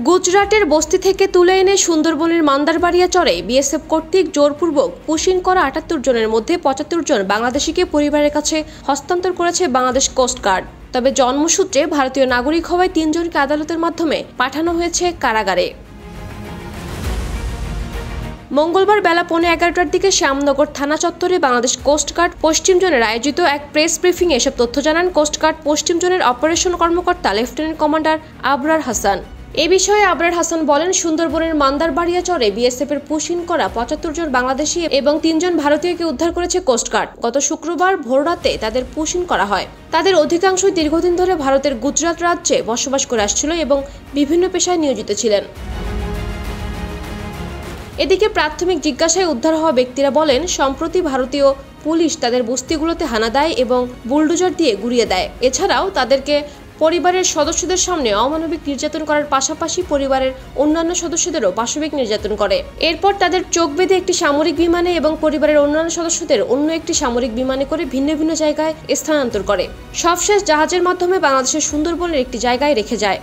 গুজরাটের বস্তি থেকে তুলে এনে সুন্দরবনের মান্দারবাড়িয়া চরে বিএসএফ কর্তৃক জোরপূর্বক পুশিং করা ৭৮ জনের মধ্যে ৭৫ জন বাংলাদেশিকে পরিবারের কাছে হস্তান্তর করেছে বাংলাদেশ কোস্টগার্ড। তবে জন্মসূত্রে ভারতীয় নাগরিক হওয়ায় ৩ জনকে আদালতের মাধ্যমে পাঠানো হয়েছে কারাগারে। মঙ্গলবার বেলা 11:15টার দিকে শ্যামনগর থানা চত্বরে বাংলাদেশ কোস্টগার্ড পশ্চিম জোনের আয়োজিত এক প্রেস ব্রিফিংয়ে এসব তথ্য জানান কোস্টগার্ড পশ্চিম জোনের অপারেশন কর্মকর্তা লেফটেন্যান্ট কমান্ডার আবরার হাসান। এ বিষয়ে আবরার হাসান বলেন, সুন্দরবনের মান্দারবাড়িয়া চরে বিএসএফের পুশিং করা ৭৫ জন বাংলাদেশি এবং ৩ জন ভারতীয়কে উদ্ধার করেছে কোস্টগার্ড। গত শুক্রবার ভোররাতে তাদের পুশিং করা হয়। তাদের অধিকাংশই দীর্ঘদিন ধরে ভারতের গুজরাট রাজ্যে বসবাস করে আসছিল এবং বিভিন্ন পেশায় নিয়োজিত ছিলেন। এদিকে প্রাথমিক জিজ্ঞাসায় উদ্ধার হওয়া ব্যক্তিরা বলেন, সম্প্রতি ভারতীয় পুলিশ তাদের বস্তিগুলোতে হানা দেয় এবং বুলডোজার দিয়ে গুড়িয়ে দেয়। এছাড়াও তাদেরকে পরিবারের সদস্যদের সামনে অমানবিক নির্যাতন করার পাশাপাশি পরিবারের অন্যান্য সদস্যদেরও পাশবিক নির্যাতন করে। এরপর তাদের চোখ বেঁধে একটি সামরিক বিমানে এবং পরিবারের অন্যান্য সদস্যদের অন্য একটি সামরিক বিমানে করে ভিন্ন ভিন্ন জায়গায় স্থানান্তর করে। সবশেষ জাহাজের মাধ্যমে বাংলাদেশের সুন্দরবনের একটি জায়গায় রেখে যায়।